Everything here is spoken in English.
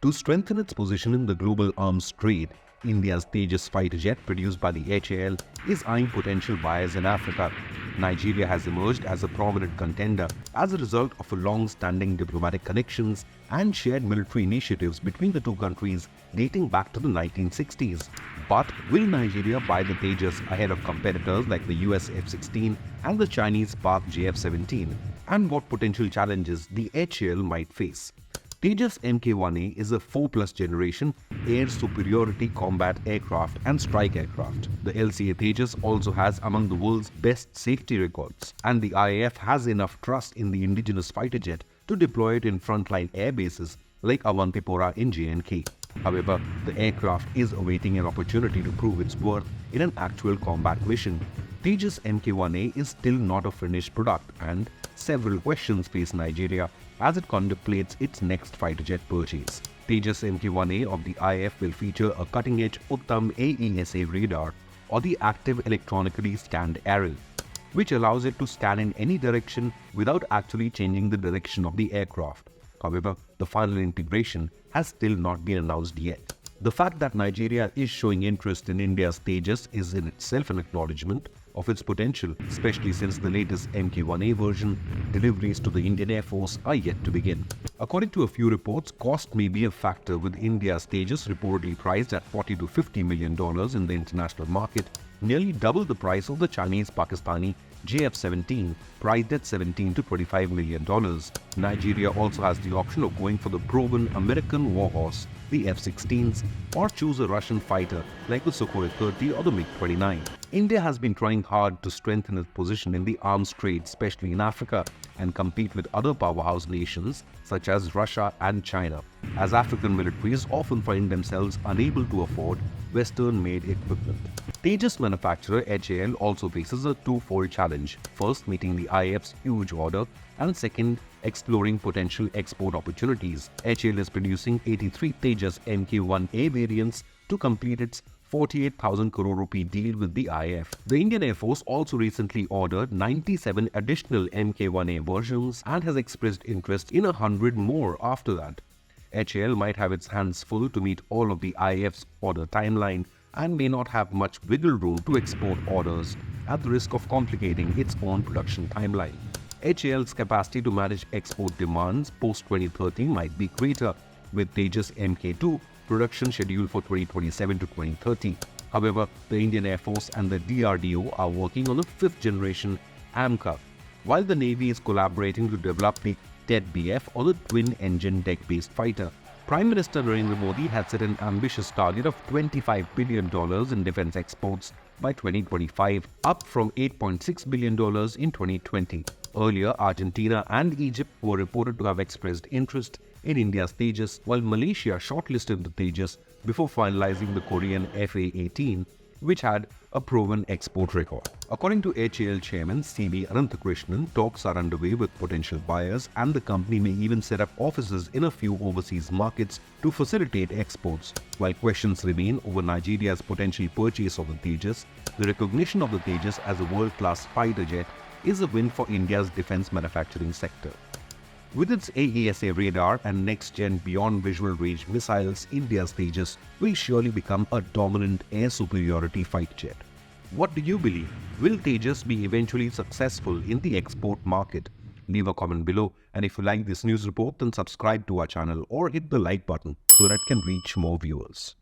To strengthen its position in the global arms trade, India's Tejas fighter jet produced by the HAL is eyeing potential buyers in Africa. Nigeria has emerged as a prominent contender as a result of long-standing diplomatic connections and shared military initiatives between the two countries dating back to the 1960s. But will Nigeria buy the Tejas ahead of competitors like the US F-16 and the Chinese Park JF-17? And what potential challenges the HAL might face? Tejas Mk1A is a 4+ generation air superiority combat aircraft and strike aircraft. The LCA Tejas also has among the world's best safety records, and the IAF has enough trust in the indigenous fighter jet to deploy it in frontline air bases like Avantipora in J&K. However, the aircraft is awaiting an opportunity to prove its worth in an actual combat mission. Tejas Mk1A is still not a finished product, and several questions face Nigeria as it contemplates its next fighter jet purchase. Tejas Mk1A of the IAF will feature a cutting-edge Uttam AESA radar or the active electronically scanned array, which allows it to scan in any direction without actually changing the direction of the aircraft. However, the final integration has still not been announced yet. The fact that Nigeria is showing interest in India's Tejas is in itself an acknowledgement of its potential, especially since the latest Mk1A version deliveries to the Indian Air Force are yet to begin. According to a few reports, cost may be a factor, with India's Tejas reportedly priced at $40 to $50 million in the international market, nearly double the price of the Chinese-Pakistani JF-17, priced at $17 to $25 million. Nigeria also has the option of going for the proven American warhorse, the F-16s, or choose a Russian fighter like the Sukhoi 30 or the MiG-29. India has been trying hard to strengthen its position in the arms trade, especially in Africa, and compete with other powerhouse nations such as Russia and China, as African militaries often find themselves unable to afford Western-made equipment. Tejas manufacturer HAL also faces a twofold challenge: first, meeting the IAF's huge order, and second, exploring potential export opportunities. HAL is producing 83 Tejas Mk1A variants to complete its 48,000 crore rupee deal with the IAF. The Indian Air Force also recently ordered 97 additional Mk1A versions and has expressed interest in 100 more after that. HAL might have its hands full to meet all of the IAF's order timeline and may not have much wiggle room to export orders at the risk of complicating its own production timeline. HAL's capacity to manage export demands post-2030 might be greater, with Tejas Mk2 production scheduled for 2027 to 2030. However, the Indian Air Force and the DRDO are working on a 5th generation AMCA, while the Navy is collaborating to develop the TED-BF, or the twin-engine deck-based fighter. Prime Minister Narendra Modi had set an ambitious target of $25 billion in defense exports by 2025, up from $8.6 billion in 2020. Earlier, Argentina and Egypt were reported to have expressed interest in India's Tejas, while Malaysia shortlisted the Tejas before finalizing the Korean FA-18, which had a proven export record. According to HAL chairman C.V. Ananthakrishnan, talks are underway with potential buyers, and the company may even set up offices in a few overseas markets to facilitate exports. While questions remain over Nigeria's potential purchase of the Tejas, the recognition of the Tejas as a world-class fighter jet is a win for India's defense manufacturing sector. With its AESA radar and next-gen beyond visual range missiles, India's Tejas will surely become a dominant air superiority fighter jet. What do you believe? Will Tejas be eventually successful in the export market? Leave a comment below, and if you like this news report, then subscribe to our channel or hit the like button so that it can reach more viewers.